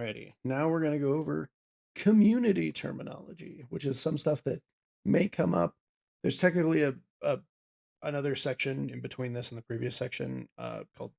Alrighty, now we're going to go over community terminology, which is some stuff that may come up. There's technically a another section in between this and the previous section called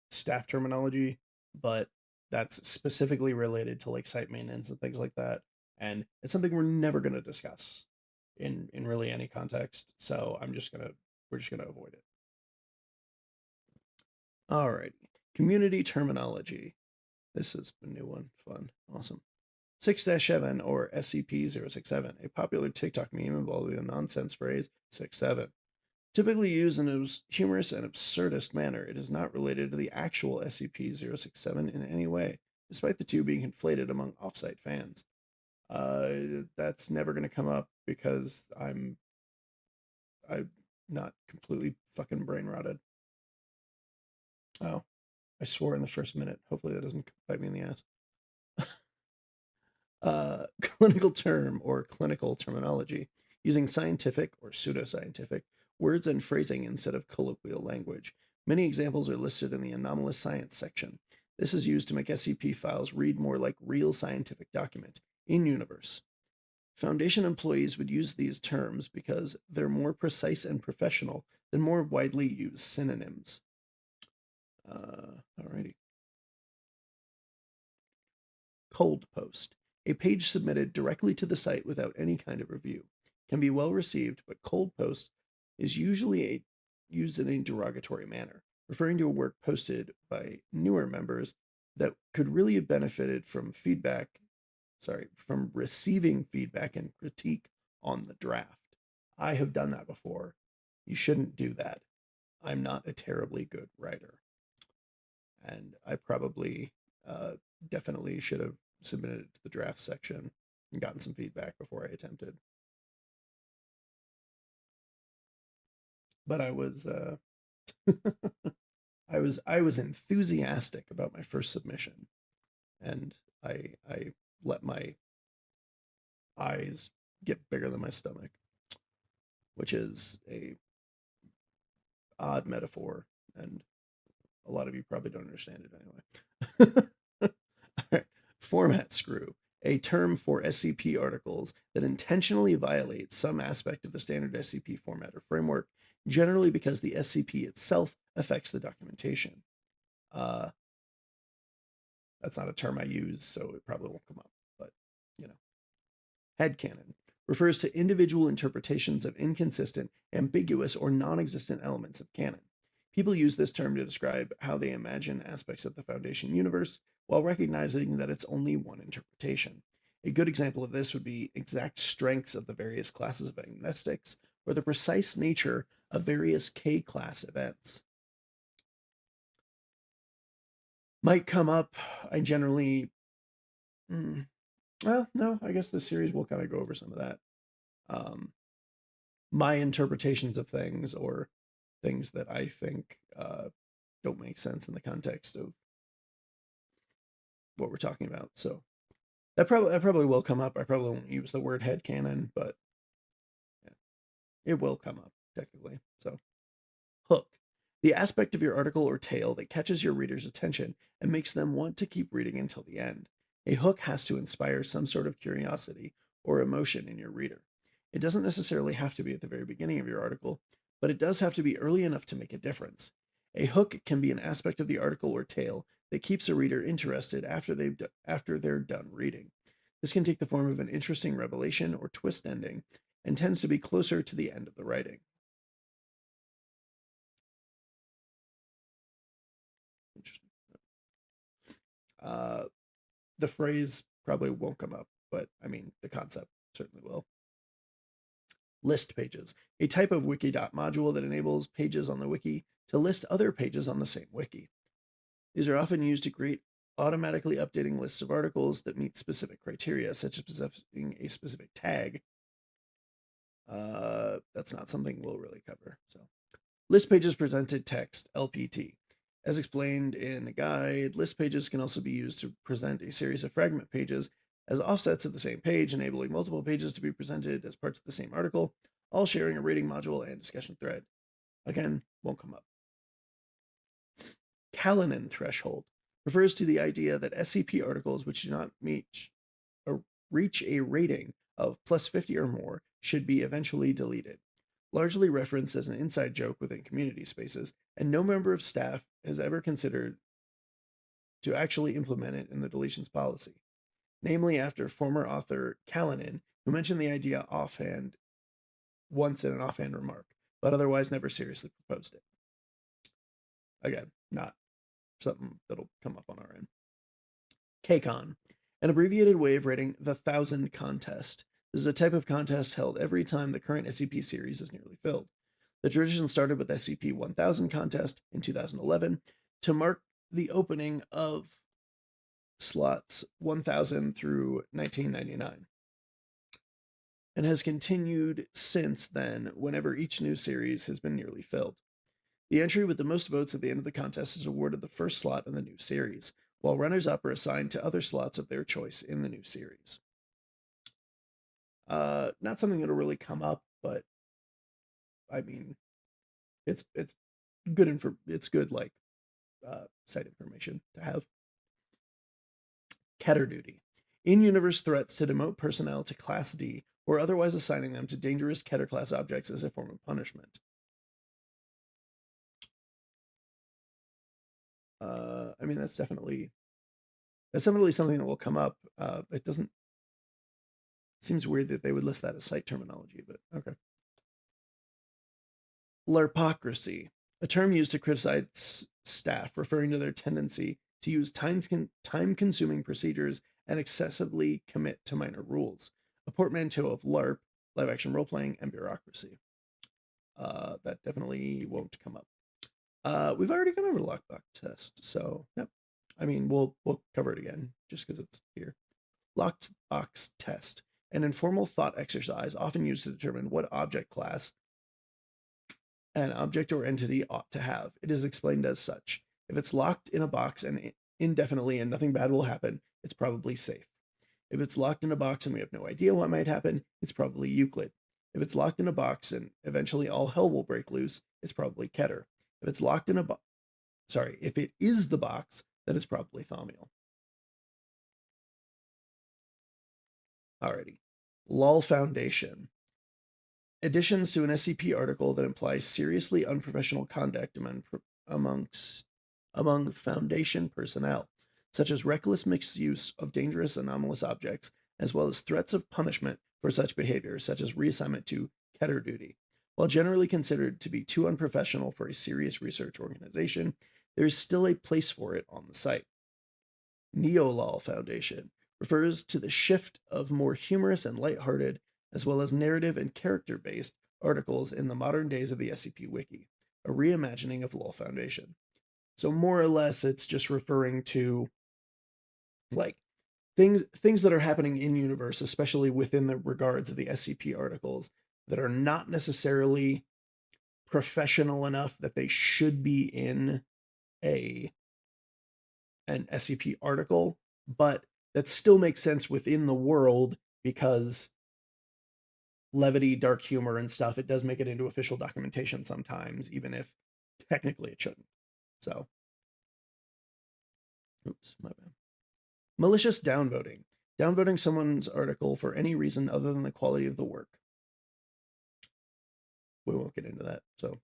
staff terminology, but that's specifically related to like site maintenance and things like that. And it's something we're never going to discuss in really any context. So we're just gonna avoid it. Alrighty, community terminology. This is a new one. Fun. Awesome. 6-7 or SCP-067, a popular TikTok meme involving the nonsense phrase 67. Typically used in a humorous and absurdist manner, it is not related to the actual SCP-067 in any way, despite the two being conflated among offsite fans. That's never going to come up because I'm not completely fucking brain rotted. Oh, I swore in the first minute. Hopefully that doesn't bite me in the ass. Clinical term or clinical terminology, using scientific or pseudoscientific words and phrasing instead of colloquial language. Many examples are listed in the anomalous science section. This is used to make SCP files read more like real scientific document in universe. Foundation employees would use these terms because they're more precise and professional than more widely used synonyms. Alrighty. Cold post. A page submitted directly to the site without any kind of review. Can be well received, but cold post is usually used in a derogatory manner, referring to a work posted by newer members that could really have benefited from from receiving feedback and critique on the draft. I have done that before. You shouldn't do that. I'm not a terribly good writer. And I probably definitely should have submitted it to the draft section and gotten some feedback before I attempted. But I was I was enthusiastic about my first submission, and I let my eyes get bigger than my stomach, which is a odd metaphor, and a lot of you probably don't understand it anyway. All right. Format screw, a term for SCP articles that intentionally violate some aspect of the standard SCP format or framework, generally because the SCP itself affects the documentation. That's not a term I use, so it probably won't come up, but you know. Headcanon refers to individual interpretations of inconsistent, ambiguous, or non-existent elements of canon. People use this term to describe how they imagine aspects of the Foundation universe while recognizing that it's only one interpretation. A good example of this would be exact strengths of the various classes of agnostics or the precise nature of various K-class events. Might come up. I generally... well, no, I guess this series will kind of go over some of that. My interpretations of things or things that I think don't make sense in the context of what we're talking about. So that probably will come up. I probably won't use the word headcanon, but yeah, it will come up technically. So hook. The aspect of your article or tale that catches your reader's attention and makes them want to keep reading until the end. A hook has to inspire some sort of curiosity or emotion in your reader. It doesn't necessarily have to be at the very beginning of your article, but it does have to be early enough to make a difference. A hook can be an aspect of the article or tale that keeps a reader interested after they're done reading. This can take the form of an interesting revelation or twist ending and tends to be closer to the end of the writing. Interesting. The phrase probably won't come up, but I mean, the concept certainly will. List pages, a type of wiki.dot module that enables pages on the wiki to list other pages on the same wiki. These are often used to create automatically updating lists of articles that meet specific criteria, such as possessing a specific tag. That's not something we'll really cover. So, list pages presented text, LPT. As explained in a guide, list pages can also be used to present a series of fragment pages as offsets of the same page, enabling multiple pages to be presented as parts of the same article, all sharing a reading module and discussion thread. Again, won't come up. Kalinin threshold refers to the idea that SCP articles which do not reach a rating of +50 or more should be eventually deleted. Largely referenced as an inside joke within community spaces, and no member of staff has ever considered to actually implement it in the deletions policy. Namely, after former author Kalinin, who mentioned the idea offhand once in an offhand remark, but otherwise never seriously proposed it. Again, not something that'll come up on our end. KCON, an abbreviated way of rating the 1,000 contest. This is a type of contest held every time the current SCP series is nearly filled. The tradition started with SCP 1000 contest in 2011 to mark the opening of slots 1000 through 1999, and has continued since then whenever each new series has been nearly filled. The entry with the most votes at the end of the contest is awarded the first slot in the new series, while runners-up are assigned to other slots of their choice in the new series. Not something that'll really come up, but I mean, it's good like site information to have. Keter duty. In-universe threats to demote personnel to Class D or otherwise assigning them to dangerous Keter class objects as a form of punishment. I mean, that's definitely something that will come up. It doesn't. Seems weird that they would list that as site terminology, but okay. Larpocracy, a term used to criticize staff, referring to their tendency to use time-consuming procedures and excessively commit to minor rules. A portmanteau of LARP, live-action role-playing, and bureaucracy. That definitely won't come up. We've already gone over the lockbox test, so yep. I mean, we'll cover it again just because it's here. Locked box test, an informal thought exercise often used to determine what object class an object or entity ought to have. It is explained as such. If it's locked in a box and indefinitely and nothing bad will happen, it's probably safe. If it's locked in a box and we have no idea what might happen, it's probably Euclid. If it's locked in a box and eventually all hell will break loose, it's probably Keter. If it's locked in a box, if it is the box, then it's probably Thaumiel. Alrighty. LOL Foundation. Additions to an SCP article that implies seriously unprofessional conduct among Foundation personnel, such as reckless misuse of dangerous anomalous objects, as well as threats of punishment for such behavior, such as reassignment to Keter duty. While generally considered to be too unprofessional for a serious research organization, there is still a place for it on the site. Neolol Foundation refers to the shift of more humorous and lighthearted, as well as narrative and character-based articles in the modern days of the SCP Wiki, a reimagining of LOL Foundation. So more or less, it's just referring to like things that are happening in universe, especially within the regards of the SCP articles, that are not necessarily professional enough that they should be in an SCP article, but that still makes sense within the world because levity, dark humor, and stuff, it does make it into official documentation sometimes, even if technically it shouldn't. So, oops, my bad. Malicious downvoting. Downvoting someone's article for any reason other than the quality of the work. We won't get into that. So,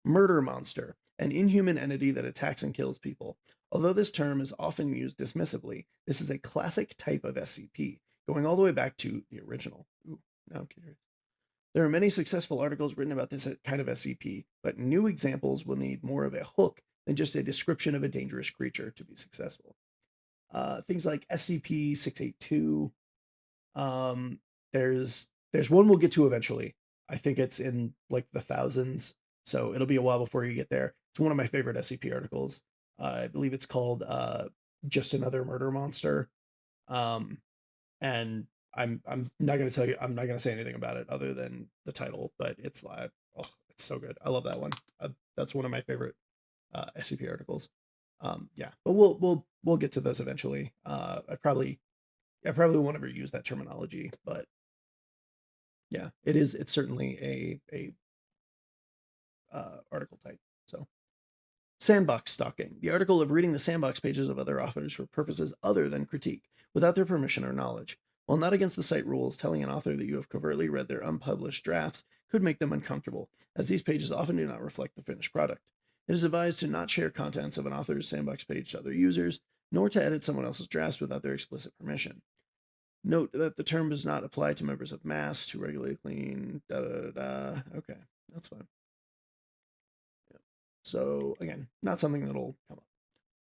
murder monster, an inhuman entity that attacks and kills people. Although this term is often used dismissively, this is a classic type of SCP, going all the way back to the original. Ooh, now I'm curious. There are many successful articles written about this kind of SCP, but new examples will need more of a hook than just a description of a dangerous creature to be successful. Things like SCP-682. There's one we'll get to eventually. I think it's in like the thousands, so it'll be a while before you get there. It's one of my favorite SCP articles. I believe it's called Just Another Murder Monster. And I'm not gonna tell you, I'm not gonna say anything about it other than the title, but it's like, oh, it's so good. I love that one. That's one of my favorite SCP articles. Yeah, but we'll get to those eventually. I probably won't ever use that terminology, but yeah, it's certainly a article type. So Sandbox stalking, the article of reading the sandbox pages of other authors for purposes other than critique, without their permission or knowledge. While not against the site rules, telling an author that you have covertly read their unpublished drafts could make them uncomfortable, as these pages often do not reflect the finished product. It is advised to not share contents of an author's sandbox page to other users, nor to edit someone else's drafts without their explicit permission. Note that the term does not apply to members of mass to regularly clean. Okay, that's fine. Yeah. So again, not something that'll come up.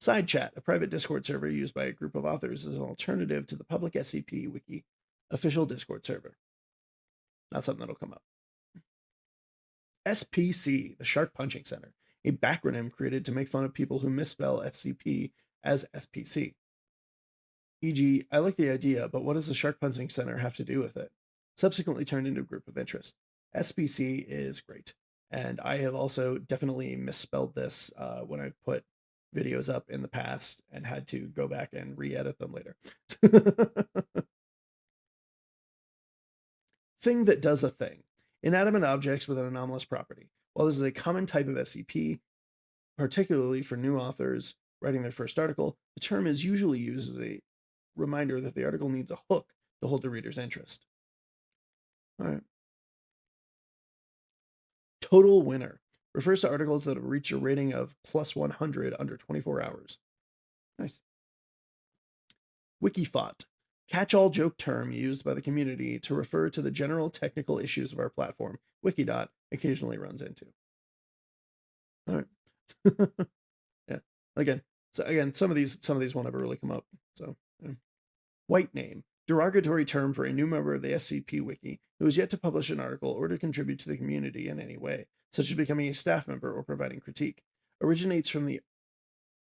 Side chat, a private Discord server used by a group of authors as an alternative to the public SCP Wiki official Discord server. Not something that'll come up. SPC, the Shark Punching Center, a backronym created to make fun of people who misspell SCP as SPC. E.g., I like the idea, but what does the Shark Punching Center have to do with it? Subsequently turned into a group of interest. SPC is great. And I have also definitely misspelled this when I've put videos up in the past and had to go back and re-edit them later. Thing that does a thing. Inanimate objects with an anomalous property. While this is a common type of SCP, particularly for new authors writing their first article, the term is usually used as a reminder that the article needs a hook to hold the reader's interest. All right. Total winner refers to articles that have reached a rating of plus 100 under 24 hours. Nice. Wikifont, catch-all joke term used by the community to refer to the general technical issues of our platform. Wikidot occasionally runs into. All right. Yeah. Again, some of these won't ever really come up. So, yeah. White name, derogatory term for a new member of the SCP Wiki who has yet to publish an article or to contribute to the community in any way, such as becoming a staff member or providing critique. Originates from the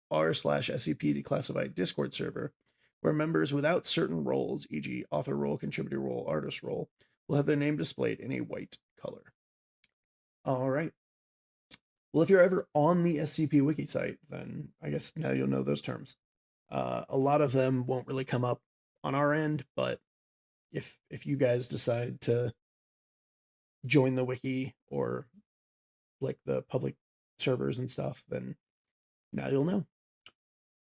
r/SCP declassified Discord server, where members without certain roles, e.g., author role, contributor role, artist role, will have their name displayed in a white color. All right. Well, if you're ever on the SCP Wiki site, then I guess now you'll know those terms. A lot of them won't really come up on our end, but if you guys decide to join the wiki or like the public servers and stuff, then now you'll know.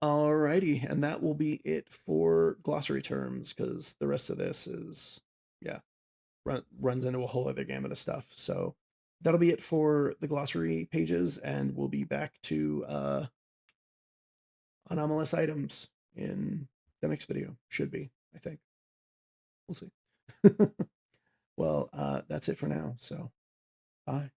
Alrighty, and that will be it for glossary terms, because the rest of this is, yeah, runs into a whole other gamut of stuff. So that'll be it for the glossary pages, and we'll be back to anomalous items in the next video. Should be, I think. We'll see. Well, that's it for now, so bye.